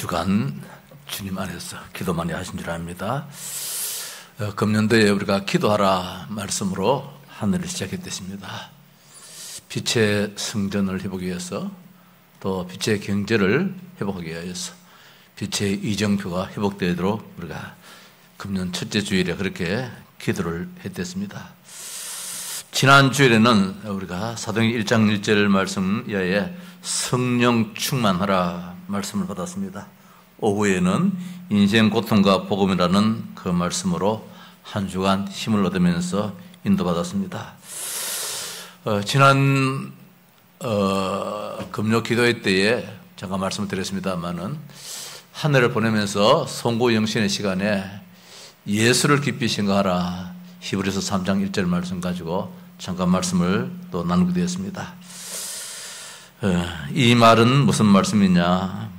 주간 주님 안에서 기도 많이 하신 줄 압니다. 금년도에 우리가 기도하라 말씀으로 한 해를 시작했습니다. 빛의 성전을 회복하기 위해서, 또 빛의 경제를 회복하기 위해서 빛의 이정표가 회복되도록 우리가 금년 첫째 주일에 그렇게 기도를 했습니다. 지난 주일에는 우리가 사도행전 1장 1절 말씀 이하에 성령 충만하라 말씀을 받았습니다. 오후에는 인생 고통과 복음이라는 그 말씀으로 한 주간 힘을 얻으면서 인도받았습니다. 지난 금요 기도회 때에 잠깐 말씀을 드렸습니다만은 한 해를 보내면서 송구 영신의 시간에 예수를 깊이 생각하라 히브리서 3장 1절 말씀 가지고 잠깐 말씀을 또 나누게 되었습니다. 이 말은 무슨 말씀이냐?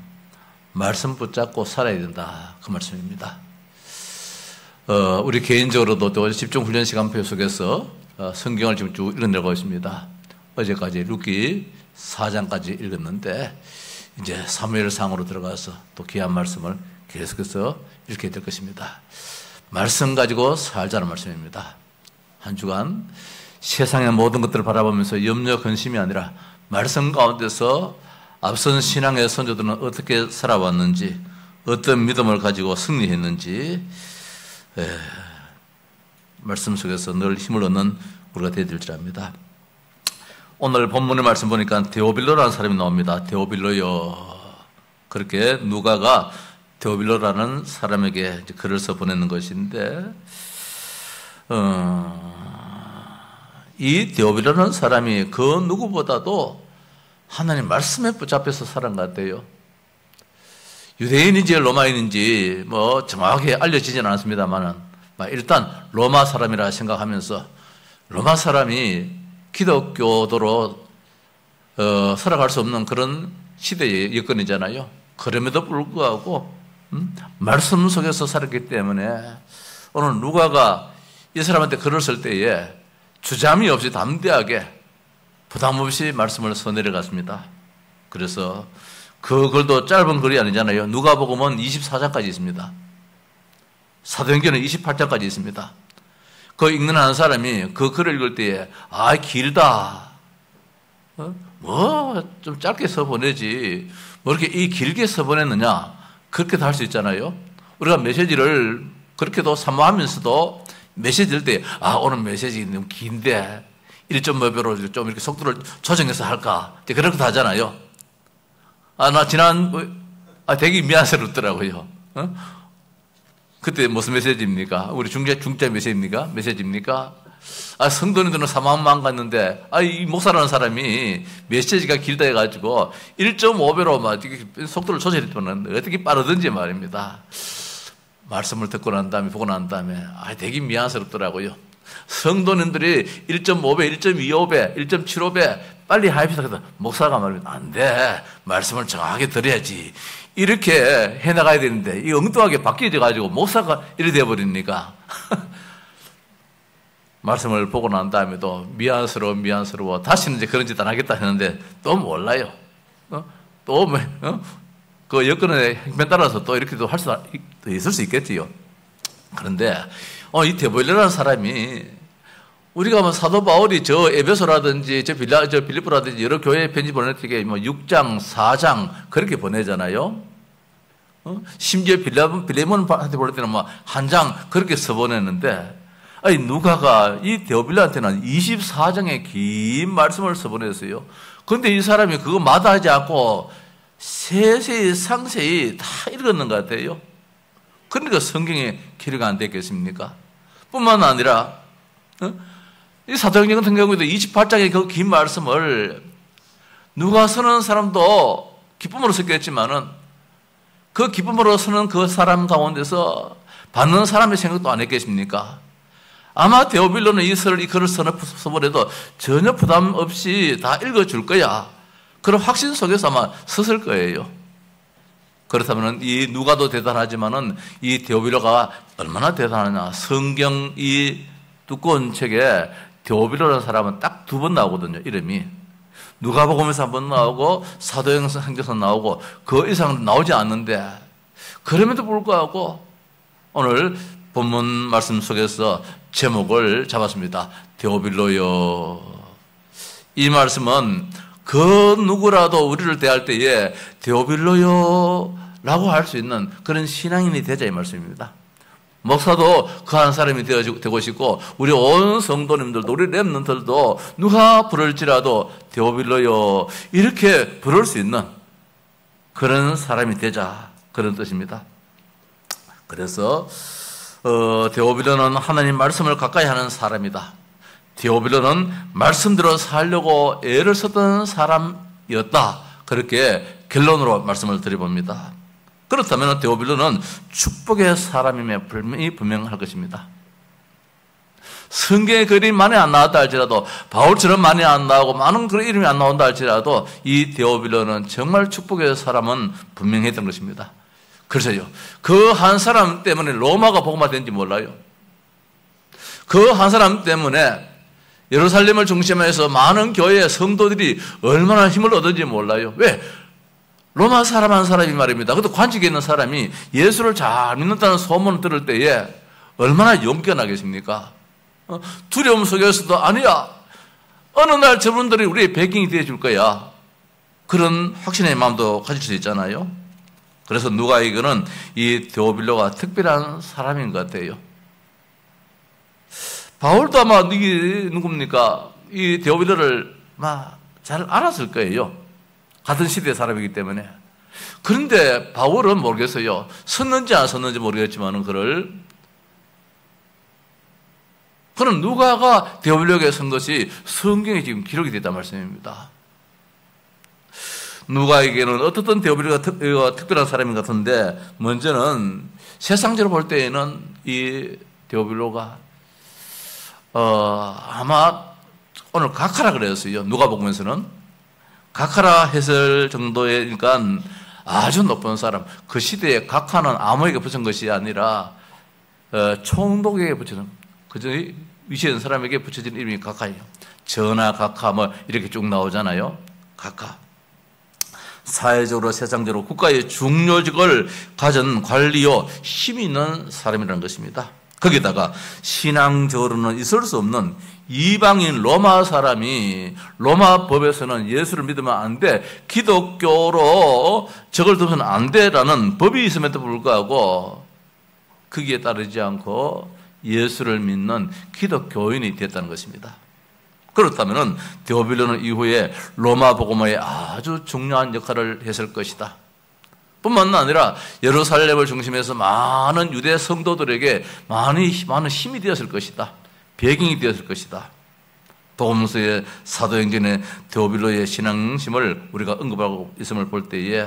말씀 붙잡고 살아야 된다, 그 말씀입니다. 우리 개인적으로도 또 집중훈련 시간표 속에서 성경을 지금 쭉 읽어내고 있습니다. 어제까지 룻기 4장까지 읽었는데 이제 사무엘상으로 들어가서 또 귀한 말씀을 계속해서 읽게 될 것입니다. 말씀 가지고 살자는 말씀입니다. 한 주간 세상의 모든 것들을 바라보면서 염려 근심이 아니라 말씀 가운데서 앞선 신앙의 선조들은 어떻게 살아왔는지, 어떤 믿음을 가지고 승리했는지 말씀 속에서 늘 힘을 얻는 우리가 되어야 줄 압니다. 오늘 본문의 말씀 보니까 데오빌로라는 사람이 나옵니다. 데오빌로요. 그렇게 누가가 데오빌로라는 사람에게 글을 써 보내는 것인데, 이 데오빌로라는 사람이 그 누구보다도 하나님 말씀에 붙잡혀서 살은 것 같아요. 유대인인지 로마인인지 뭐 정확하게 알려지지는 않습니다만은 일단 로마 사람이라 생각하면서, 로마 사람이 기독교도로 살아갈 수 없는 그런 시대의 여건이잖아요. 그럼에도 불구하고 말씀 속에서 살았기 때문에 오늘 누가가 이 사람한테 글을 쓸 때에 주저함이 없이 담대하게 부담 없이 말씀을 써내려갔습니다. 그래서 그 글도 짧은 글이 아니잖아요. 누가복음은 24장까지 있습니다. 사도행전은 28장까지 있습니다. 그 읽는 한 사람이 그 글을 읽을 때에 길다. 뭐 좀 짧게 써보내지 뭐 이렇게 이 길게 써보냈느냐, 그렇게도 할 수 있잖아요. 우리가 메시지를 그렇게도 사모하면서도 메시지를 때 오늘 메시지 너무 긴데 1.5배로 좀 이렇게 속도를 조정해서 할까, 그렇게도 하잖아요. 나 되게 미안스럽더라고요. 그때 무슨 메시지입니까? 우리 중재 메시지입니까? 성도님들은 사망만 갔는데, 이 목사라는 사람이 메시지가 길다 해가지고 1.5배로 막 속도를 조절했더니 어떻게 빠르든지 말입니다. 말씀을 듣고 난 다음에, 보고 난 다음에, 되게 미안스럽더라고요. 성도님들이 1.5배, 1.25배, 1.75배 빨리 하입시다. 그래서 목사가 말하면 안 돼. 말씀을 정확하게 들어야지. 이렇게 해나가야 되는데, 이 엉뚱하게 바뀌어져가지고 목사가 이래 되어버리니까. 말씀을 보고 난 다음에도 미안스러워. 다시는 이제 그런 짓 안 하겠다 했는데 또 몰라요. 그 여건의 행편에 따라서 또 이렇게도 할 수 있을 수 있겠지요. 그런데 이 데오빌로라는 사람이, 우리가 뭐 사도 바울이 저 에베소라든지 저 빌립보라든지 여러 교회에 편지 보낼 때 뭐 6장, 4장 그렇게 보내잖아요. 심지어 빌레몬한테 보낼 때는 뭐 한 장 그렇게 써보냈는데, 누가가 이 데오빌로한테는 24장의 긴 말씀을 써보냈어요. 그런데 이 사람이 그거 마다하지 않고 세세히 상세히 다 읽었는 것 같아요. 그러니까 성경에 기록이 안 됐겠습니까? 뿐만 아니라 이 사도행전 같은 경우에도 28장의 그 긴 말씀을 누가 쓰는 사람도 기쁨으로 썼겠지만은, 그 기쁨으로 쓰는 그 사람 가운데서 받는 사람의 생각도 안 했겠습니까? 아마 데오빌로는 이 글을 써보내도 전혀 부담 없이 다 읽어줄 거야, 그런 확신 속에서 아마 썼을 거예요. 그렇다면 이 누가도 대단하지만은 이 데오빌로가 얼마나 대단하냐. 성경 이 두꺼운 책에 데오빌로라는 사람은 딱 2번 나오거든요, 이름이. 누가복음에서 한번 나오고 사도행전 나오고 그 이상 나오지 않는데, 그럼에도 불구하고 오늘 본문 말씀 속에서 제목을 잡았습니다. 데오빌로요. 이 말씀은 그 누구라도 우리를 대할 때에 데오빌로요 라고 할 수 있는 그런 신앙인이 되자 이 말씀입니다. 목사도 그 한 사람이 되고 싶고, 우리 온 성도님들도, 우리 렘넌트들도 누가 부를지라도 데오빌로요 이렇게 부를 수 있는 그런 사람이 되자, 그런 뜻입니다. 그래서 데오빌로는 하나님 말씀을 가까이 하는 사람이다. 데오빌로는 말씀대로 살려고 애를 썼던 사람이었다. 그렇게 결론으로 말씀을 드려봅니다. 그렇다면 데오빌로는 축복의 사람임에 분명할 것입니다. 성경의 글이 많이 안 나왔다 할지라도, 바울처럼 많이 안 나오고 많은 그런 이름이 안 나온다 할지라도, 이 데오빌로는 정말 축복의 사람은 분명했던 것입니다. 그래서요, 그 한 사람 때문에 로마가 복음화된지 몰라요. 그 한 사람 때문에 예루살렘을 중심해서 많은 교회의 성도들이 얼마나 힘을 얻은지 몰라요. 왜? 로마 사람 한 사람이 말입니다. 그것도 관직에 있는 사람이 예수를 잘 믿는다는 소문을 들을 때에 얼마나 용기가 나겠습니까? 두려움 속에서도 아니야, 어느 날 저분들이 우리의 배경이 되어줄 거야, 그런 확신의 마음도 가질 수 있잖아요. 그래서 누가에게는 이 데오빌로가 특별한 사람인 것 같아요. 바울도 아마 이게 누굽니까? 이 데오빌로를 잘 알았을 거예요. 같은 시대의 사람이기 때문에. 그런데 바울은 모르겠어요. 섰는지 안 섰는지 모르겠지만 그는 누가가 데오빌로에게 선 것이 성경에 지금 기록이 됐단 말씀입니다. 누가에게는 어떻든 데오빌로가 특별한 사람인 것 같은데, 먼저는 세상적으로 볼 때에는 이 데오빌로가 아마 오늘 각하라 그랬어요. 누가복음에서는 각하라 해설 정도니까 아주 높은 사람. 그 시대에 각하는 아무에게 붙은 것이 아니라 총독에게 붙이는, 그저 위치에 있는 사람에게 붙여진 이름이 각하예요. 전하, 각하 뭐 이렇게 쭉 나오잖아요. 각하. 사회적으로, 세상적으로 국가의 중요직을 가진 관리요, 힘이 있는 사람이라는 것입니다. 거기다가 신앙적으로는 있을 수 없는 이방인 로마 사람이, 로마 법에서는 예수를 믿으면 안 돼, 기독교로 적을 두면 안 돼라는 법이 있음에도 불구하고 거기에 따르지 않고 예수를 믿는 기독교인이 됐다는 것입니다. 그렇다면 데오빌로는 이후에 로마 복음화에 아주 중요한 역할을 했을 것이다. 뿐만 아니라 예루살렘을 중심해서 많은 유대 성도들에게 많은 힘이 되었을 것이다. 배경이 되었을 것이다. 복음서의 사도행전의 데오빌로의 신앙심을 우리가 언급하고 있음을 볼 때에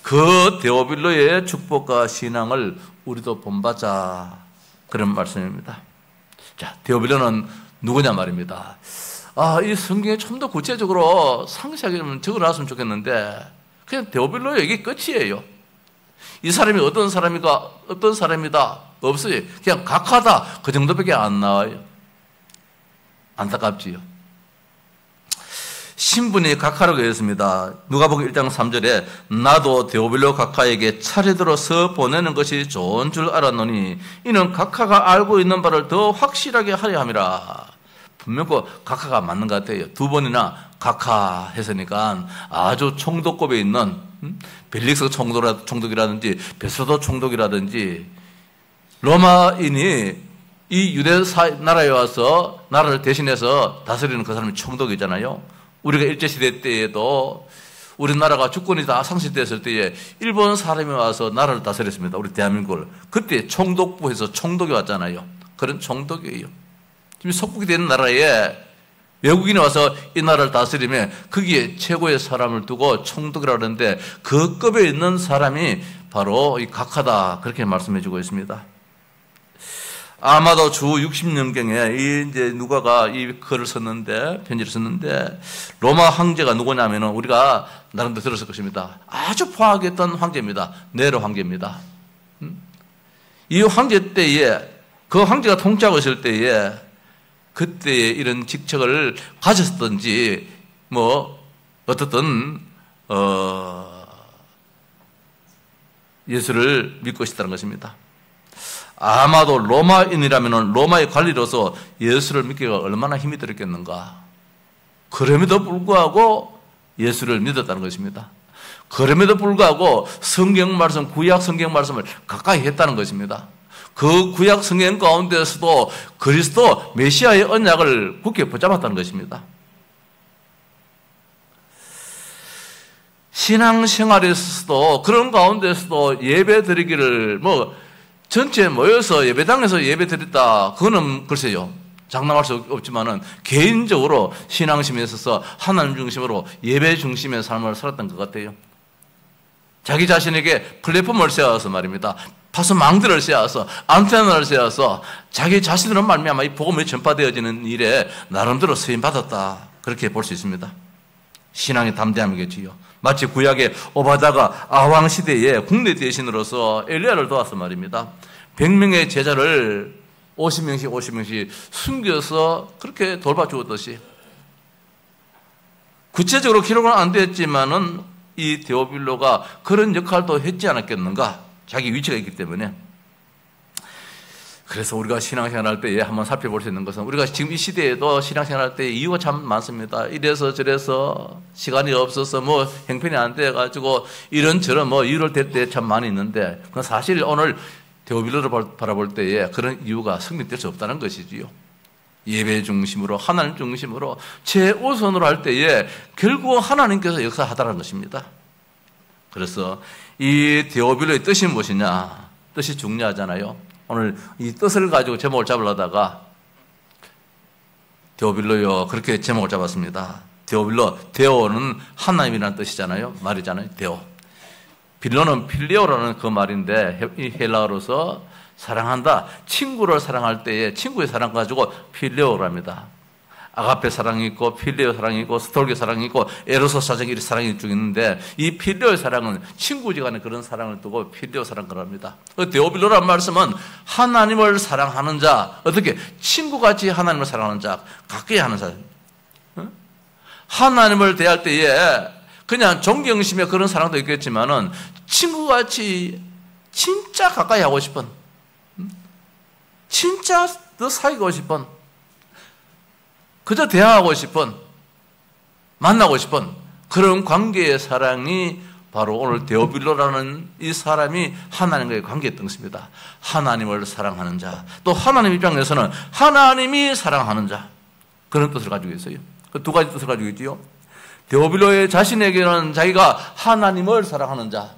그 데오빌로의 축복과 신앙을 우리도 본받자, 그런 말씀입니다. 자, 데오빌로는 누구냐 말입니다. 이 성경에 좀 더 구체적으로 상세하게 좀 적어놨으면 좋겠는데, 그냥 데오빌로의 이게 끝이에요. 이 사람이 어떤 사람이다 없어요. 그냥 각하다, 그 정도밖에 안 나와요. 안타깝지요. 신분이 각하라고 했습니다. 누가복음 1장 3절에 나도 데오빌로 각하에게 차례대로서 보내는 것이 좋은 줄 알았노니 이는 각하가 알고 있는 바를 더 확실하게 하려 함이라. 분명 그 각하가 맞는 것 같아요. 두 번이나 각하 했으니까 아주 총독급에 있는 벨릭스 총독이라든지 베스도 총독이라든지 로마인이 이 유대 나라에 와서 나라를 대신해서 다스리는 그 사람이 총독이잖아요. 우리가 일제시대 때에도 우리나라가 주권이 다 상실됐을 때에 일본 사람이 와서 나라를 다스렸습니다. 우리 대한민국을. 그때 총독부에서 총독이 왔잖아요. 그런 총독이에요. 지금 속국이 된 나라에 외국인이 와서 이 나라를 다스리면 거기에 최고의 사람을 두고 총독이라고 하는데 그 급에 있는 사람이 바로 이 각하다, 그렇게 말씀해 주고 있습니다. 아마도 주 60년경에 이제 누가가 이 글을 썼는데, 편지를 썼는데, 로마 황제가 누구냐면은 우리가 나름대로 들었을 것입니다. 아주 포악했던 황제입니다. 네로 황제입니다. 이 황제 때에, 그 황제가 통치하고 있을 때에, 그때에 이런 직책을 가졌든지, 어떻든 예수를 믿고 있었다는 것입니다. 아마도 로마인이라면 로마의 관리로서 예수를 믿기가 얼마나 힘이 들었겠는가. 그럼에도 불구하고 예수를 믿었다는 것입니다. 그럼에도 불구하고 성경 말씀, 구약 성경 말씀을 가까이 했다는 것입니다. 그 구약 성경 가운데서도 그리스도 메시아의 언약을 굳게 붙잡았다는 것입니다. 신앙생활에서도 그런 가운데서도 예배 드리기를 전체 모여서 예배당에서 예배 드렸다. 그거는 글쎄요. 장담할 수 없지만은 개인적으로 신앙심에 있어서 하나님 중심으로 예배 중심의 삶을 살았던 것 같아요. 자기 자신에게 플랫폼을 세워서 말입니다. 파수망들을 세워서 안테나를 세워서 자기 자신으로 말미암아 이 복음이 전파되어지는 일에 나름대로 쓰임 받았다. 그렇게 볼 수 있습니다. 신앙의 담대함이겠지요. 마치 구약의 오바다가 아왕 시대에 국내 대신으로서 엘리야를 도와서 말입니다. 100명의 제자를 50명씩 숨겨서 그렇게 돌봐주었듯이 구체적으로 기록은 안 되었지만은 이 데오빌로가 그런 역할도 했지 않았겠는가? 자기 위치가 있기 때문에. 그래서 우리가 신앙생활 할 때에 한번 살펴볼 수 있는 것은 우리가 지금 이 시대에도 신앙생활 할 때 이유가 참 많습니다. 이래서 저래서 시간이 없어서 형편이 안 돼가지고 이런저런 이유를 댈 때 참 많이 있는데 그건 사실 오늘 데오빌로를 바라볼 때에 그런 이유가 성립될 수 없다는 것이지요. 예배 중심으로 하나님 중심으로 최우선으로 할 때에 결국 하나님께서 역사하다는 것입니다. 그래서 이 데오빌로의 뜻이 무엇이냐? 뜻이 중요하잖아요. 오늘 이 뜻을 가지고 제목을 잡으려다가 데오빌로요 그렇게 제목을 잡았습니다. 데오빌로, 데오는 하나님이라는 뜻이잖아요. 말이잖아요. 데오. 빌로는 필레오라는 그 말인데 이 헬라어로서 사랑한다. 친구를 사랑할 때에 친구의 사랑 가지고 필레오랍니다. 아가페 사랑이 있고 필레오 사랑이 있고 스톨게 사랑이 있고 에로소 사정이 사랑이 쭉 있는데 이 필레오의 사랑은 친구지간에 그런 사랑을 두고 필레오 사랑을 합니다. 데오빌로란 말씀은 하나님을 사랑하는 자, 어떻게 친구같이 하나님을 사랑하는 자, 가까이 하는 사람. 하나님을 대할 때에 그냥 존경심에 그런 사랑도 있겠지만은 친구같이 진짜 가까이 하고 싶은, 진짜 더 사귀고 싶은, 그저 대화하고 싶은, 만나고 싶은 그런 관계의 사랑이 바로 오늘 데오빌로라는 이 사람이 하나님과의 관계였던 것입니다. 하나님을 사랑하는 자, 또 하나님 입장에서는 하나님이 사랑하는 자, 그런 뜻을 가지고 있어요. 그 두 가지 뜻을 가지고 있지요. 데오빌로의 자신에게는 자기가 하나님을 사랑하는 자,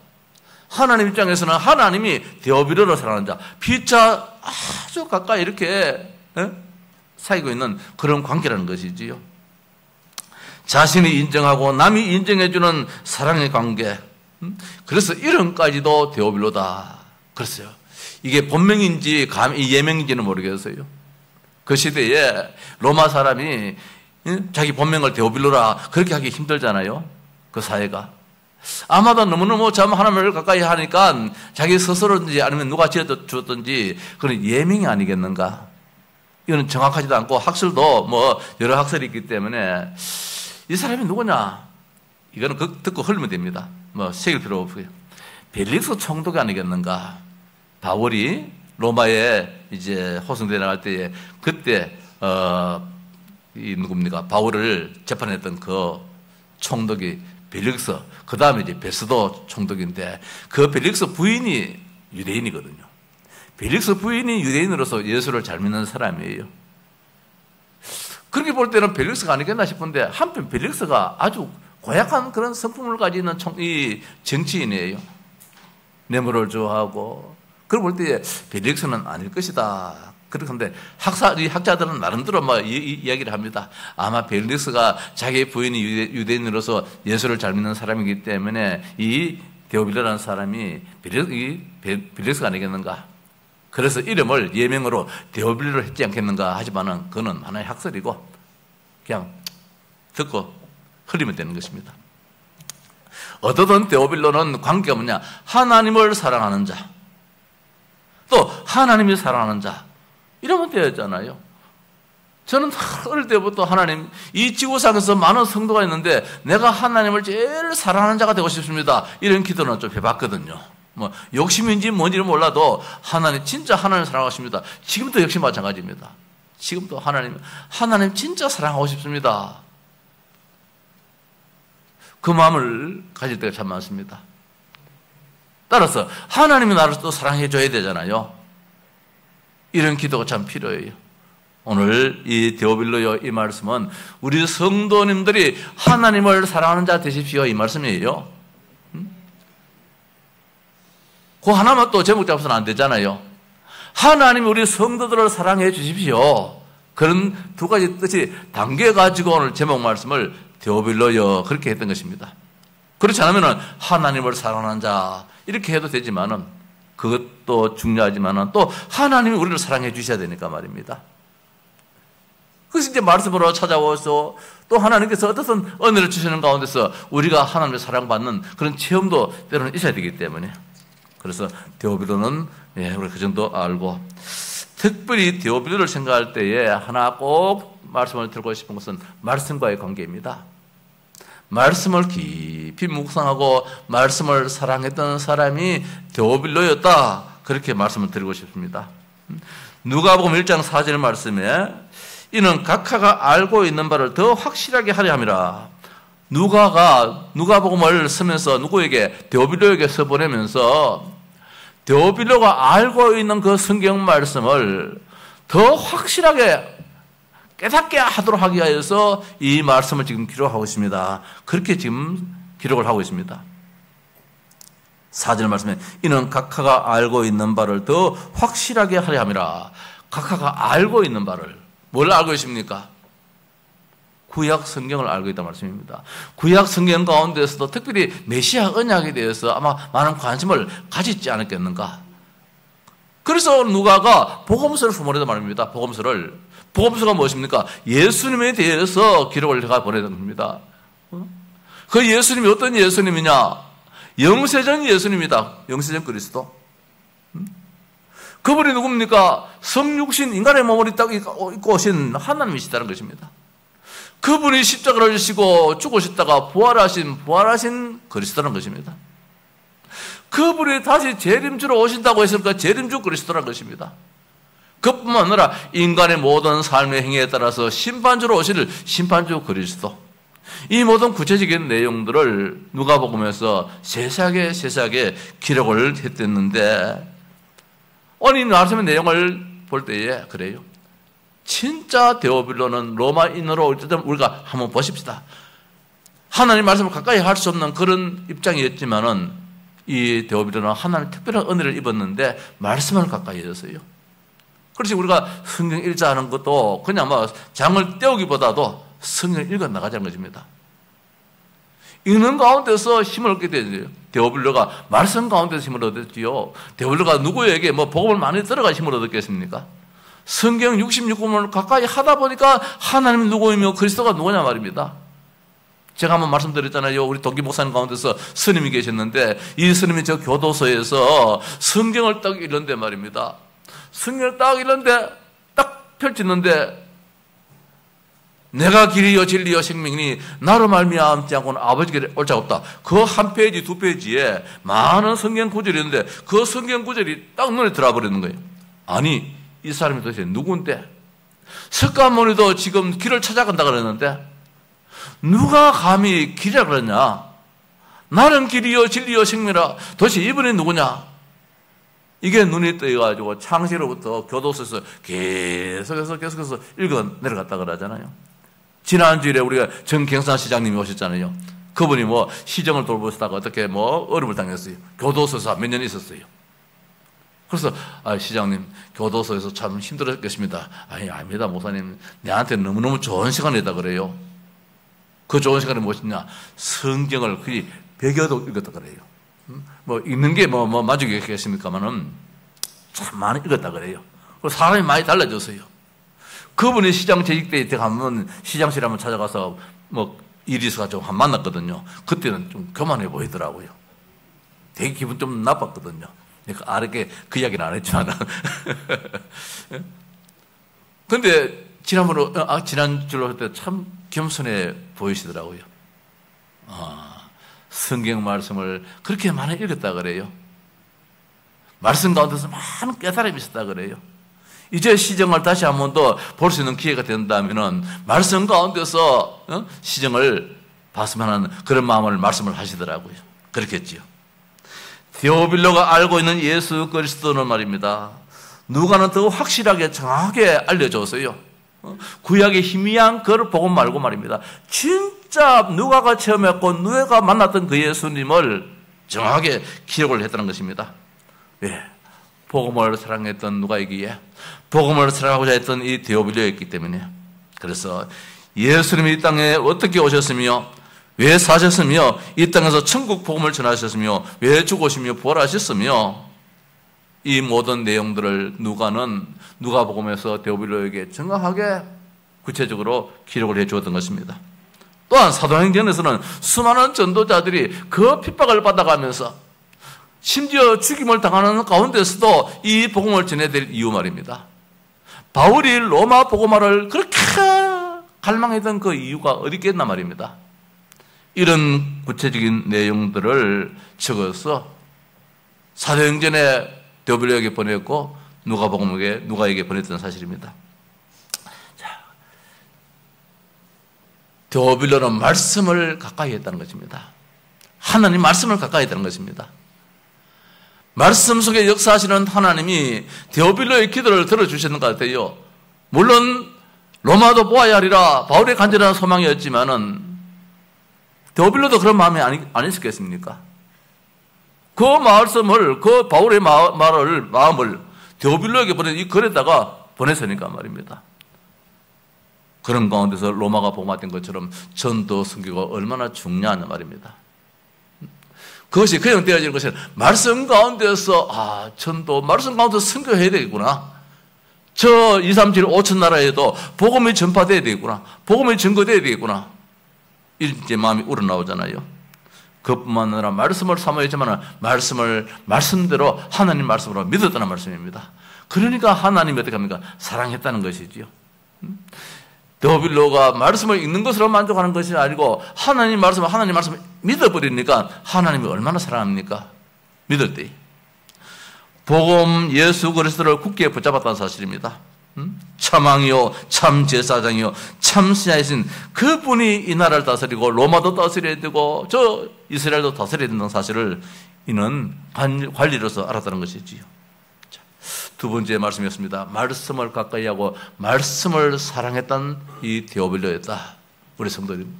하나님 입장에서는 하나님이 데오빌로를 사랑하는 자, 피차 아주 가까이 이렇게 사귀고 있는 그런 관계라는 것이지요. 자신이 인정하고 남이 인정해주는 사랑의 관계. 그래서 이름까지도 데오빌로다. 그랬어요. 이게 본명인지 예명인지는 모르겠어요. 그 시대에 로마 사람이 자기 본명을 데오빌로라 그렇게 하기 힘들잖아요. 그 사회가. 아마도 너무너무 참 하나님을 가까이 하니까 자기 스스로든지 아니면 누가 지어줬든지 그런 예명이 아니겠는가. 이거는 정확하지도 않고 학설도 여러 학설이 있기 때문에 이 사람이 누구냐? 이거는 듣고 흘리면 됩니다. 새길 필요 없고요. 벨릭스 총독이 아니겠는가? 바울이 로마에 이제 호송되어 나갈 때에 그때 이 누굽니까? 바울을 재판했던 그 총독이 벨릭스, 그 다음에 이제 베스도 총독인데 그 벨릭스 부인이 유대인이거든요. 벨릭스 부인이 유대인으로서 예수를 잘 믿는 사람이에요. 그렇게 볼 때는 벨릭스가 아니겠나 싶은데 한편 벨릭스가 아주 고약한 그런 성품을 가지는 이 정치인이에요. 뇌물을 좋아하고. 그걸 볼 때 벨릭스는 아닐 것이다. 그런데 학자들은 나름대로 이야기를 합니다. 아마 벨릭스가 자기 부인이 유대인으로서 예수를 잘 믿는 사람이기 때문에 이 데오빌로라는 사람이 벨릭스가 아니겠는가. 그래서 이름을 예명으로 데오빌로를 했지 않겠는가 하지만은 그건 하나의 학설이고 그냥 듣고 흘리면 되는 것입니다. 어떠든 데오빌로는 관계가 뭐냐? 하나님을 사랑하는 자, 또 하나님이 사랑하는 자, 이러면 되었잖아요. 저는 어릴 때부터 하나님, 이 지구상에서 많은 성도가 있는데 내가 하나님을 제일 사랑하는 자가 되고 싶습니다. 이런 기도는 좀 해봤거든요. 뭐 욕심인지 뭔지는 몰라도 하나님, 진짜 하나님 사랑하십니다. 지금도 역시 마찬가지입니다. 지금도 하나님 진짜 사랑하고 싶습니다. 그 마음을 가질 때가 참 많습니다. 따라서 하나님이 나를 또 사랑해 줘야 되잖아요. 이런 기도가 참 필요해요. 오늘 이 데오빌로요 이 말씀은 우리 성도님들이 하나님을 사랑하는 자 되십시오 이 말씀이에요. 그 하나만 또 제목 잡아서는 안 되잖아요. 하나님이 우리 성도들을 사랑해 주십시오. 그런 두 가지 뜻이 담겨가지고 오늘 제목 말씀을 데오빌로요 그렇게 했던 것입니다. 그렇지 않으면 하나님을 사랑하는 자 이렇게 해도 되지만은 그것도 중요하지만은 또 하나님이 우리를 사랑해 주셔야 되니까 말입니다. 그래서 이제 말씀으로 찾아와서 또 하나님께서 어떤 은혜를 주시는 가운데서 우리가 하나님의 사랑받는 그런 체험도 때로는 있어야 되기 때문에 그래서 데오빌로는 우리 그 정도 알고 특별히 데오빌로를 생각할 때에 하나 꼭 말씀을 드리고 싶은 것은 말씀과의 관계입니다. 말씀을 깊이 묵상하고 말씀을 사랑했던 사람이 데오빌로였다. 그렇게 말씀을 드리고 싶습니다. 누가복음 1장 4절 말씀에 이는 각하가 알고 있는 바를 더 확실하게 하려 함이라. 누가복음을 쓰면서 누구에게? 데오빌로에게 써보내면서 데오빌로가 알고 있는 그 성경 말씀을 더 확실하게 깨닫게 하도록 하기 위해서 이 말씀을 지금 기록하고 있습니다. 그렇게 지금 기록을 하고 있습니다. 4절 말씀에 이는 각하가 알고 있는 바를 더 확실하게 하려 함이라. 각하가 알고 있는 바를 뭘 알고 있습니까? 구약 성경을 알고 있다는 말씀입니다. 구약 성경 가운데서도 특별히 메시아 언약에 대해서 아마 많은 관심을 가지지 않았겠는가. 그래서 누가가 복음서를 소문했단 말입니다. 복음서가 무엇입니까? 예수님에 대해서 기록을 해가 보내는 겁니다. 그 예수님이 어떤 예수님이냐? 영세전 예수님이다. 영세전 그리스도. 그분이 누굽니까? 성육신 인간의 몸을 딱 입고 오신 하나님이시다는 것입니다. 그분이 십자가를 지시고 죽으셨다가 부활하신 그리스도라는 것입니다. 그분이 다시 재림주로 오신다고 했으니까 재림주 그리스도라는 것입니다. 그뿐만 아니라 인간의 모든 삶의 행위에 따라서 심판주로 오실 심판주 그리스도. 이 모든 구체적인 내용들을 누가복음에서 세세하게 기록을 했었는데 오늘 말씀의 내용을 볼 때에 그래요. 진짜 데오빌로는 로마인으로 우리가 한번 보십시다. 하나님 말씀을 가까이 할 수 없는 그런 입장이었지만은 이 데오빌로는 하나님 특별한 은혜를 입었는데 말씀을 가까이 해줬어요. 그렇지 우리가 성경 읽자하는 것도 그냥 뭐 장을 떼우기보다도 성경을 읽어 나가자는 것입니다. 읽는 가운데서 힘을 얻게 되죠. 데오빌로가 말씀 가운데서 힘을 얻었지요. 데오빌로가 누구에게 뭐 복음을 많이 들어가 힘을 얻었겠습니까? 성경 66권을 가까이 하다 보니까 하나님이 누구이며 그리스도가 누구냐 말입니다. 제가 한번 말씀드렸잖아요. 우리 동기 목사님 가운데서 스님이 계셨는데 이 스님이 저 교도소에서 성경을 딱 읽는데 말입니다. 성경을 딱 읽는데 딱 펼치는데 내가 길이요 진리요 생명이니 나로 말미암지 않고는 아버지께 올 자가 없다. 그 한 페이지 두 페이지에 많은 성경 구절이 있는데 그 성경 구절이 딱 눈에 들어버리는 거예요. 아니 이 사람이 도대체 누군데? 석가모니도 지금 길을 찾아간다 그랬는데 누가 감히 길이라 그러냐? 나는 길이요 진리요 생명이라. 도대체 이분이 누구냐? 이게 눈이 떠가지고 창세로부터 교도소에서 계속해서 읽어 내려갔다 그러잖아요. 지난주일에 우리가 정경산 시장님이 오셨잖아요. 그분이 뭐 시정을 돌보시다가 어떻게 뭐 어려움을 당했어요. 교도소에서 몇 년 있었어요. 그래서 시장님 교도소에서 참 힘들었겠습니다. 아닙니다 목사님. 내한테 너무너무 좋은 시간이다 그래요. 그 좋은 시간이 무엇이냐? 성경을 거의 100여도 읽었다 그래요. 뭐 읽는 게 뭐 만족이겠습니까만은 참 많이 읽었다 그래요. 그리고 사람이 많이 달라졌어요. 그분이 시장 재직 때 가면 시장실에 한번 찾아가서 뭐 일이 있어가지고 한 만났거든요. 그때는 좀 교만해 보이더라고요. 되게 기분 좀 나빴거든요. 내가 아르게 그 이야기는 안 했지만. 근데 지난주로 할 때 참 겸손해 보이시더라고요. 성경 말씀을 그렇게 많이 읽었다 그래요. 말씀 가운데서 많은 깨달음이 있었다 그래요. 이제 시정을 다시 한 번 더 볼 수 있는 기회가 된다면은 말씀 가운데서 시정을 봤으면 하는 그런 마음을 말씀을 하시더라고요. 그렇겠지요. 데오빌로가 알고 있는 예수 그리스도는 말입니다. 누가는 더 확실하게 정확하게 알려줬어요. 구약의 희미한 그를 보고 말고 말입니다. 진짜 누가가 체험했고 누가가 만났던 그 예수님을 정확하게 기록을 했다는 것입니다. 예, 복음을 사랑했던 누가이기에 복음을 사랑하고자 했던 이 데오빌로였기 때문에, 그래서 예수님이 이 땅에 어떻게 오셨으며 왜 사셨으며 이 땅에서 천국 복음을 전하셨으며 왜 죽으시며 부활하셨으며 이 모든 내용들을 누가는 누가복음에서 데오빌로에게 정확하게 구체적으로 기록을 해 주었던 것입니다. 또한 사도행전에서는 수많은 전도자들이 그 핍박을 받아가면서 심지어 죽임을 당하는 가운데서도 이 복음을 전해드릴 이유 말입니다. 바울이 로마 복음화를 그렇게 갈망했던 그 이유가 어디 있겠나 말입니다. 이런 구체적인 내용들을 적어서 사도행전에 데오빌로에게 보냈고 누가에게 보냈던 사실입니다. 자, 데오빌로는 말씀을 가까이 했다는 것입니다. 하나님 말씀을 가까이 했다는 것입니다. 말씀 속에 역사하시는 하나님이 데오빌로의 기도를 들어주셨는 것 같아요. 물론 로마도 보아야 하리라 바울의 간절한 소망이었지만은 데오빌로도 그런 마음이 아니었겠습니까? 그 말씀을, 그 바울의 마음을 데오빌로에게 보낸 이 글에다가 보냈으니까 말입니다. 그런 가운데서 로마가 복음화된 것처럼 전도 선교가 얼마나 중요한 말입니다. 그것이 그냥 되어지는 것은 말씀 가운데서 전도, 말씀 가운데서 선교해야 되겠구나. 저 2, 3, 7, 5천 나라에도 복음이 전파돼야 되겠구나. 복음이 증거돼야 되겠구나. 이제 마음이 우러나오잖아요. 그뿐만 아니라 말씀을 사모했지만 말씀을 말씀대로 하나님 말씀으로 믿었다는 말씀입니다. 그러니까 하나님이 어떻게 합니까? 사랑했다는 것이지요. 데오빌로가 말씀을 읽는 것으로 만족하는 것이 아니고 하나님 말씀을 믿어버리니까 하나님이 얼마나 사랑합니까? 믿을 때 복음 예수 그리스도를 굳게 붙잡았다는 사실입니다. 참 왕이요 참 제사장이요 참 신하이신 그분이 이 나라를 다스리고 로마도 다스려야 되고 저 이스라엘도 다스려야 된다는 사실을 이는 관리로서 알았다는 것이지요. 두 번째 말씀이었습니다. 말씀을 가까이 하고 말씀을 사랑했던 이 데오빌로였다. 우리 성도님,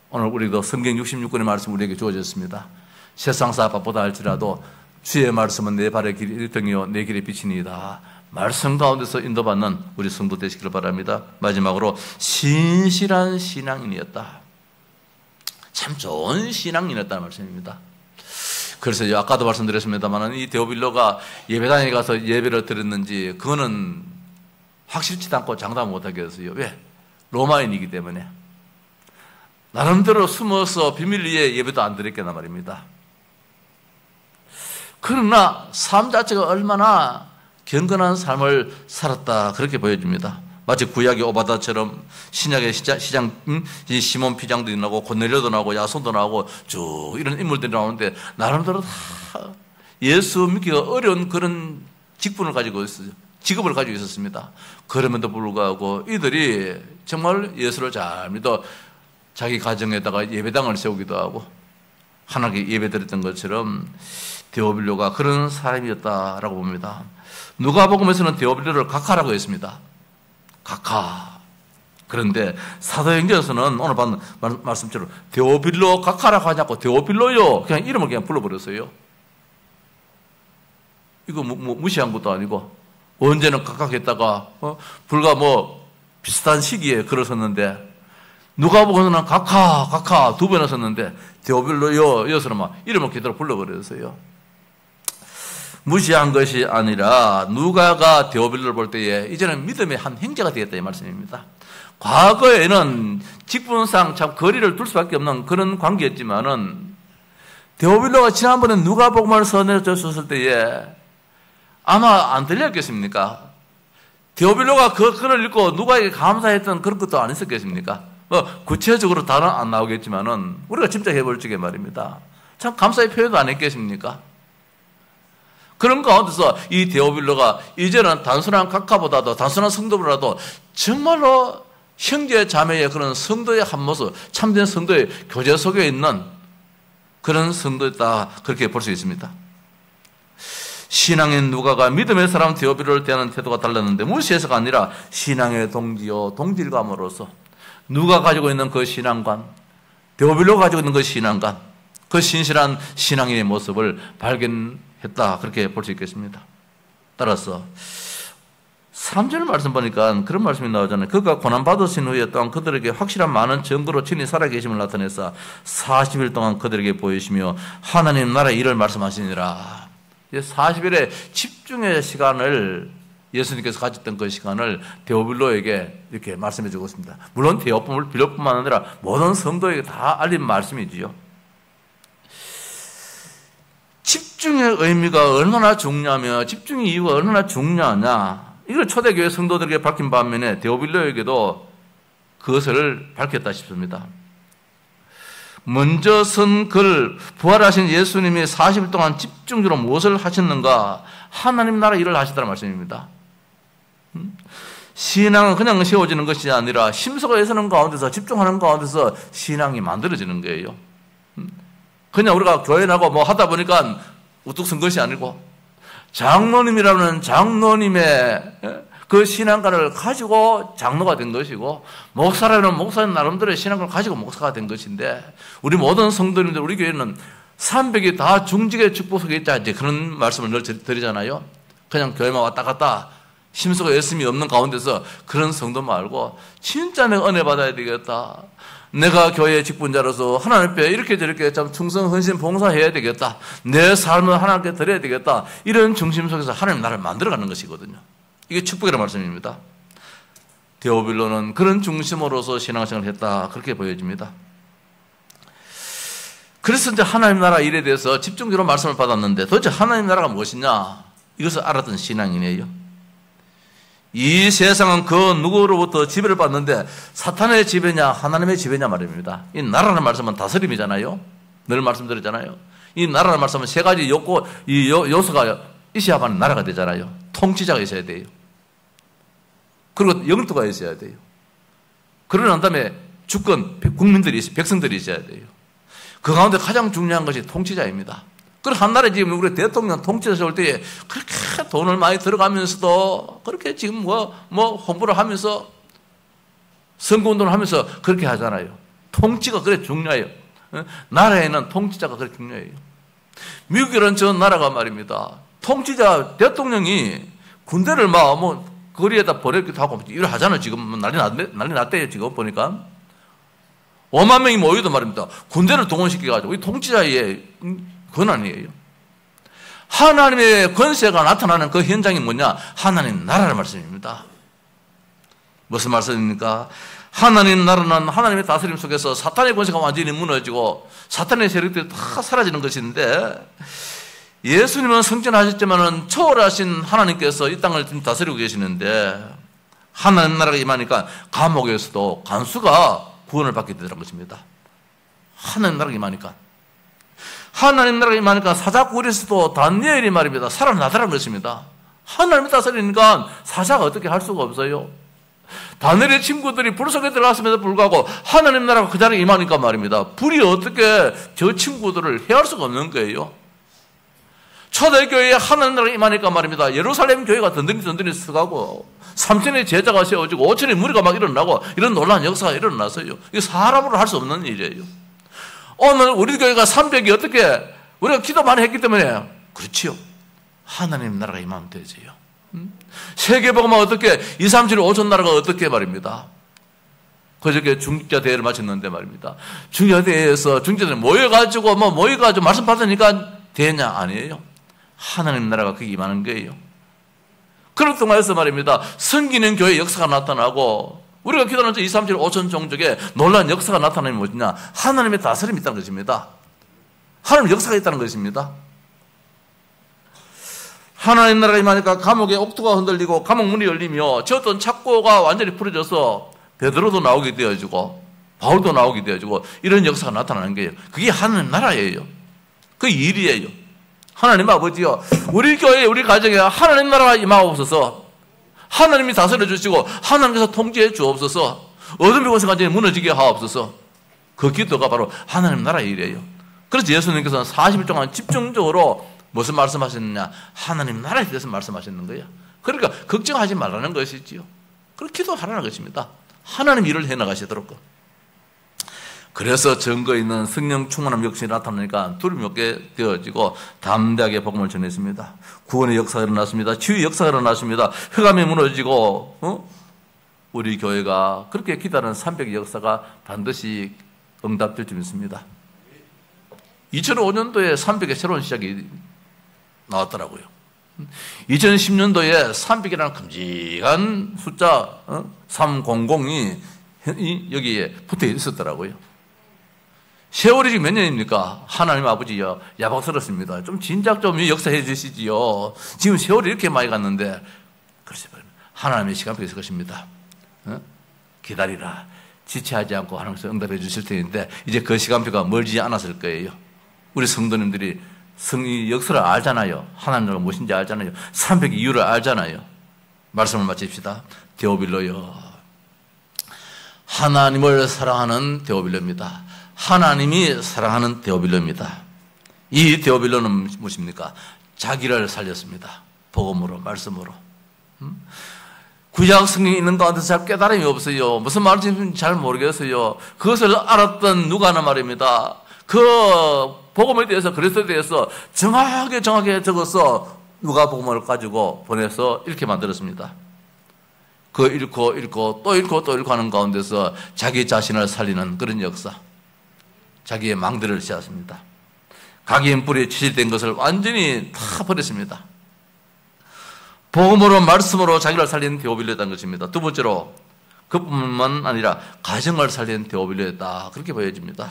오늘 우리도 성경 66권의 말씀 우리에게 주어졌습니다. 세상사 바쁘다 할지라도 주의 말씀은 내 발의 일등이요 내 길의 빛이니이다. 말씀 가운데서 인도받는 우리 성도 되시기를 바랍니다. 마지막으로 신실한 신앙인이었다. 참 좋은 신앙인이었다는 말씀입니다. 그래서 아까도 말씀드렸습니다만 이 데오빌로가 예배당에 가서 예배를 드렸는지 그거는 확실치도 않고 장담 못하게 했어요. 왜? 로마인이기 때문에. 나름대로 숨어서 비밀 위에 예배도 안 드렸겠나 말입니다. 그러나 삶 자체가 얼마나 경건한 삶을 살았다 그렇게 보여집니다. 마치 구약의 오바다처럼 신약의 시몬 피장도 나오고 고넬료도 나오고 야손도 나오고 쭉 이런 인물들이 나오는데 나름대로 다 예수 믿기가 어려운 그런 직분을 가지고 있었어요. 직업을 가지고 있었습니다. 그럼에도 불구하고 이들이 정말 예수를 잘 믿어 자기 가정에다가 예배당을 세우기도 하고 하나님께 예배드렸던 것처럼 데오빌로가 그런 사람이었다라고 봅니다. 누가복음에서는 데오빌로를 각하라고 했습니다. 각하. 그런데 사도행전에서는 오늘 받은 말씀처럼 데오빌로 각하라고 하지 않고 데오빌로요 그냥 이름을 그냥 불러버렸어요. 이거 무시한 것도 아니고 언제는 각각했다가 불과 비슷한 시기에 글을 썼는데 누가복음에서는 각하 두 번이나 썼는데 데오빌로요 여기서는 이름을 그대로 불러버렸어요. 무시한 것이 아니라 누가가 데오빌로를 볼 때에 이제는 믿음의 한 형제가 되겠다 이 말씀입니다. 과거에는 직분상 참 거리를 둘 수밖에 없는 그런 관계였지만은 데오빌로가 지난번에 누가복음을 선해줬을 때에 아마 안 들렸겠습니까? 데오빌로가 그 글을 읽고 누가에게 감사했던 그런 것도 안 있었겠습니까? 구체적으로 단어 안 나오겠지만은 우리가 짐작해 볼 적에 말입니다. 참 감사의 표현도 안 했겠습니까? 그런 가운데서 이 데오빌로가 이제는 단순한 각하보다도 단순한 성도보다도 정말로 형제 자매의 그런 성도의 한 모습, 참된 성도의 교제 속에 있는 그런 성도였다, 그렇게 볼 수 있습니다. 신앙인 누가가 믿음의 사람 데오빌로를 대하는 태도가 달랐는데 무시해서가 아니라 신앙의 동지요 동질감으로서 누가 가지고 있는 그 신앙관, 데오빌로가 가지고 있는 그 신앙관, 그 신실한 신앙인의 모습을 발견했다, 그렇게 볼 수 있겠습니다. 따라서 3절 말씀 보니까 그런 말씀이 나오잖아요. 그가 고난받으신 후에 또한 그들에게 확실한 많은 증거로 친히 살아계심을 나타내사 40일 동안 그들에게 보이시며 하나님 나라의 일을 말씀하시니라. 40일의 집중의 시간을 예수님께서 가졌던 그 시간을 데오빌로에게 이렇게 말씀해 주고 있습니다. 물론 데오빌로뿐만 아니라 모든 성도에게 다 알린 말씀이지요. 집중의 의미가 얼마나 중요하며 집중의 이유가 얼마나 중요하냐, 이걸 초대교회 성도들에게 밝힌 반면에 데오빌로에게도 그것을 밝혔다 싶습니다. 먼저 쓴 글, 부활하신 예수님이 40일 동안 집중적으로 무엇을 하셨는가? 하나님 나라 일을 하시다는 말씀입니다. 신앙은 그냥 세워지는 것이 아니라 심소가 애쓰는 가운데서, 집중하는 가운데서 신앙이 만들어지는 거예요. 그냥 우리가 교회 나고 뭐 하다 보니까 우뚝 선 것이 아니고 장로님이라는 장로님의 그 신앙관을 가지고 장로가 된 것이고, 목사라는 목사님 나름대로의 신앙관을 가지고 목사가 된 것인데, 우리 모든 성도님들, 우리 교회는 300이 다 중직의 축복 속에 있다, 이제 그런 말씀을 늘 드리잖아요. 그냥 교회만 왔다 갔다 심수가 열심이 없는 가운데서 그런 성도 말고, 진짜 내가 은혜 받아야 되겠다, 내가 교회의 직분자로서 하나님 앞에 이렇게 저렇게 참 충성, 헌신, 봉사해야 되겠다, 내 삶을 하나님께 드려야 되겠다, 이런 중심 속에서 하나님 나라를 만들어가는 것이거든요. 이게 축복이라는 말씀입니다. 데오빌로는 그런 중심으로서 신앙생활을 했다, 그렇게 보여집니다. 그래서 이제 하나님 나라 일에 대해서 집중적으로 말씀을 받았는데, 도대체 하나님 나라가 무엇이냐, 이것을 알았던 신앙이네요. 이 세상은 그 누구로부터 지배를 받는데 사탄의 지배냐 하나님의 지배냐 말입니다. 이 나라는 말씀은 다스림이잖아요. 늘 말씀드렸잖아요. 이 나라는 말씀은 세 가지 요소가 있어야만 나라가 되잖아요. 통치자가 있어야 돼요. 그리고 영토가 있어야 돼요. 그러고 난 다음에 주권, 국민들이, 백성들이 있어야 돼요. 그 가운데 가장 중요한 것이 통치자입니다. 그리고 한 나라에 지금 우리 대통령 통치자 세울 때에 그렇게 돈을 많이 들어가면서도 그렇게 지금 홍보를 하면서 선거운동을 하면서 그렇게 하잖아요. 통치가 그래 중요해요. 나라에는 통치자가 그렇게 중요해요. 미국이라는 저 나라가 말입니다. 통치자 대통령이 군대를 거리에다 보내기도 하고 이래 하잖아요. 지금 난리 났대요. 지금 보니까 5만 명이 모여도 말입니다. 군대를 동원시켜가지고 이 통치자의 권한이에요. 하나님의 권세가 나타나는 그 현장이 뭐냐? 하나님 나라의 말씀입니다. 무슨 말씀입니까? 하나님 나라는 하나님의 다스림 속에서 사탄의 권세가 완전히 무너지고 사탄의 세력들이 다 사라지는 것인데, 예수님은 승천하셨지만은 초월하신 하나님께서 이 땅을 지금 다스리고 계시는데, 하나님 나라가 임하니까 감옥에서도 간수가 구원을 받게 되는 것입니다. 하나님 나라가 임하니까. 하나님 나라가 임하니까 사자굴에서도 다니엘이 말입니다. 살아나더라는 것입니다. 하나님이 다스리니까 사자가 어떻게 할 수가 없어요. 다니엘의 친구들이 불 속에 들어갔음에도 불구하고 하나님 나라가 그 자리에 임하니까 말입니다. 불이 어떻게 저 친구들을 해할 수가 없는 거예요. 초대교회에 하나님 나라가 임하니까 말입니다. 예루살렘 교회가 든든히 서가고 3천의 제자가 세워지고 5천의 무리가 막 일어나고 이런 놀라운 역사가 일어났어요. 이게 사람으로 할 수 없는 일이에요. 오늘 우리 교회가 300이 어떻게 우리가 기도 많이 했기 때문에 그렇지요. 하나님 나라가 임하면 되지요. 세계복음은 어떻게 2, 3, 7, 5천 나라가 어떻게 말입니다. 그저께 중직자 대회를 마쳤는데 말입니다. 중직자 대회에서 중직자들이 모여가지고 말씀 받으니까 되냐? 아니에요. 하나님 나라가 거기 임하는 거예요. 그런 동안에서 말입니다. 섬기는 교회 역사가 나타나고 우리가 기도하는 2, 3, 7, 5천 종족에 놀라운 역사가 나타나면 뭐냐? 하나님의 다스림이 있다는 것입니다. 하나님의 역사가 있다는 것입니다. 하나님 나라가 임하니까 감옥의 옥토가 흔들리고 감옥 문이 열리며 저 어떤 착고가 완전히 풀어져서 베드로도 나오게 되어지고 바울도 나오게 되어지고 이런 역사가 나타나는 거예요. 그게 하나님 나라예요. 그 일이에요. 하나님 아버지요, 우리 교회, 우리 가정에 하나님 나라가 임하옵소서. 하나님이 다스려 주시고 하나님께서 통치해 주옵소서. 어둠의 권세 완전히 무너지게 하옵소서. 그 기도가 바로 하나님 나라의 일이에요. 그래서 예수님께서는 40일 동안 집중적으로 무슨 말씀하셨느냐? 하나님 나라에 대해서 말씀하셨는 거예요. 그러니까 걱정하지 말라는 것이지요. 그렇게 기도하라는 것입니다. 하나님 일을 해나가시도록. 그래서 증거 있는 성령 충만함 역시 나타나니까 두려움이 없게 되어지고 담대하게 복음을 전했습니다. 구원의 역사가 일어났습니다. 치유의 역사가 일어났습니다. 흑암이 무너지고 우리 교회가 그렇게 기도하는 300의 역사가 반드시 응답될 줄 믿습니다. 2005년도에 300의 새로운 시작이 나왔더라고요. 2010년도에 300이라는 큼직한 숫자 300이 여기에 붙어 있었더라고요. 세월이 지금 몇 년입니까? 하나님 아버지요, 야박스럽습니다. 좀 진작 좀 역사해 주시지요. 지금 세월이 이렇게 많이 갔는데, 그래서 하나님의 시간표가 있을 것입니다. 기다리라. 지체하지 않고 하나님께서 응답해 주실 텐데, 이제 그 시간표가 멀지 않았을 거예요. 우리 성도님들이 성의 역사를 알잖아요. 하나님과 무엇인지 알잖아요. 300의 이유를 알잖아요. 말씀을 마칩시다. 데오빌로요. 하나님을 사랑하는 데오빌로입니다. 하나님이 사랑하는 데오빌로입니다. 이 데오빌로는 무엇입니까? 자기를 살렸습니다. 복음으로, 말씀으로. 구약 성경이 있는 가운데서 잘 깨달음이 없어요. 무슨 말인지 잘 모르겠어요. 그것을 알았던 누가는 말입니다. 그 복음에 대해서, 그리스도에 대해서 정확하게 적어서 누가 복음을 가지고 보내서 이렇게 만들었습니다. 그 읽고 또 읽고 하는 가운데서 자기 자신을 살리는 그런 역사. 자기의 망대를 씌웠습니다. 각인 뿌리에 치실된 것을 완전히 다 버렸습니다. 복음으로 말씀으로 자기를 살린 데오빌로였다는 것입니다. 두 번째로 그뿐만 아니라 가정을 살린 데오빌로였다. 그렇게 보여집니다.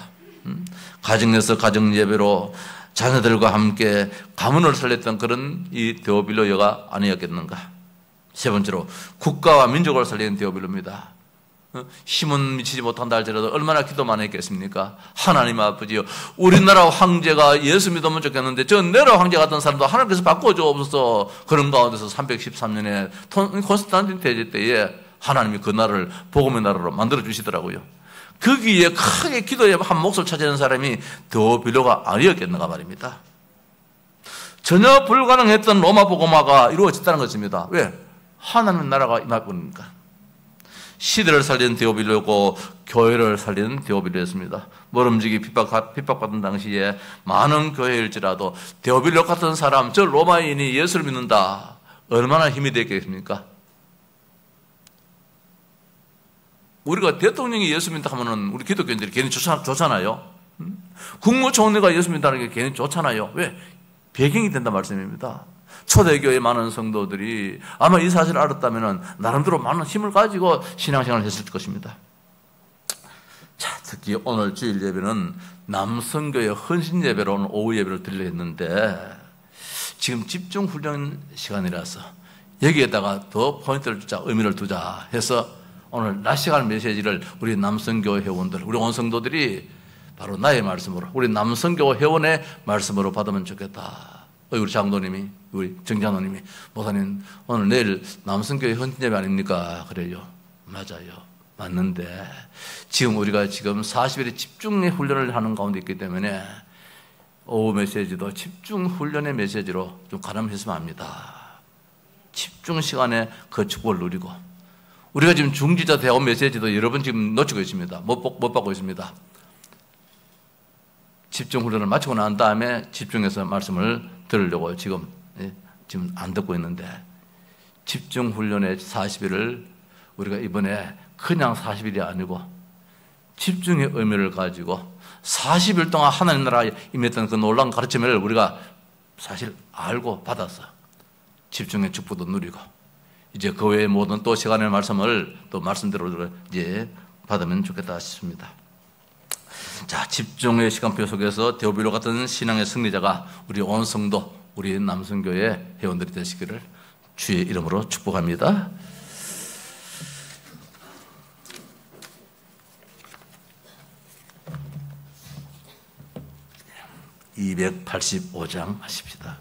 가정에서 가정 예배로 자녀들과 함께 가문을 살렸던 그런 이 데오빌로가 아니었겠는가. 세 번째로 국가와 민족을 살린 데오빌로입니다. 힘은 미치지 못한다 할지라도 얼마나 기도만 했겠습니까? 하나님 아버지요, 우리나라 황제가 예수 믿으면 좋겠는데 저 네로 황제 같은 사람도 하나님께서 바꿔주옵소서. 그런 가운데서 313년에 콘스탄틴 대제 때에 하나님이 그 나라를 복음의 나라로 만들어 주시더라고요. 거기에 크게 기도에 한 몫을 차지하는 사람이 데오빌로가 아니었겠는가 말입니다. 전혀 불가능했던 로마 복음화가 이루어졌다는 것입니다. 왜? 하나님 나라가 임할 뿐입니까? 시대를 살린 데오빌로고 교회를 살리는 데오빌로였습니다. 모름지기 핍박받은 당시에 많은 교회일지라도 데오빌로 같은 사람, 저 로마인이 예수를 믿는다. 얼마나 힘이 되겠습니까? 우리가 대통령이 예수 믿는다 하면은 우리 기독교인들이 괜히 좋잖아요. 국무총리가 예수 믿는다는 게 괜히 좋잖아요. 왜? 배경이 된다 말씀입니다. 초대교회 많은 성도들이 아마 이 사실을 알았다면 나름대로 많은 힘을 가지고 신앙생활을 했을 것입니다. 자, 특히 오늘 주일 예배는 남성교회 헌신 예배로 오늘 오후 예배를 드리려 했는데 지금 집중 훈련 시간이라서 여기에다가 더 포인트를 두자, 의미를 두자 해서 오늘 낮 시간 메시지를 우리 남성교회 회원들, 우리 온 성도들이 바로 나의 말씀으로, 우리 남성교회 회원의 말씀으로 받으면 좋겠다. 우리 장로님이, 우리 정장로님이, 목사님 오늘 내일 남성교회 헌신예배 아닙니까? 그래요. 맞아요. 맞는데 지금 우리가 지금 40일의 집중의 훈련을 하는 가운데 있기 때문에 오후 메시지도 집중 훈련의 메시지로 좀 가름했으면 합니다. 집중 시간에 그 축복을 누리고, 우리가 지금 중지자 대원 메시지도 여러 번 지금 놓치고 있습니다. 못 받고 있습니다. 집중 훈련을 마치고 난 다음에 집중해서 말씀을 들으려고 지금 안 듣고 있는데, 집중 훈련의 40일을 우리가 이번에 그냥 40일이 아니고 집중의 의미를 가지고 40일 동안 하나님 나라에 임했던 그 놀라운 가르침을 우리가 사실 알고 받아서 집중의 축복도 누리고 이제 그 외의 모든 또 시간의 말씀을 또 말씀대로 이제 받으면 좋겠다 싶습니다. 자, 집중의 시간표 속에서 데오빌로 같은 신앙의 승리자가 우리 온 성도, 우리 남성교회 회원들이 되시기를 주의 이름으로 축복합니다. (285장) 하십시다.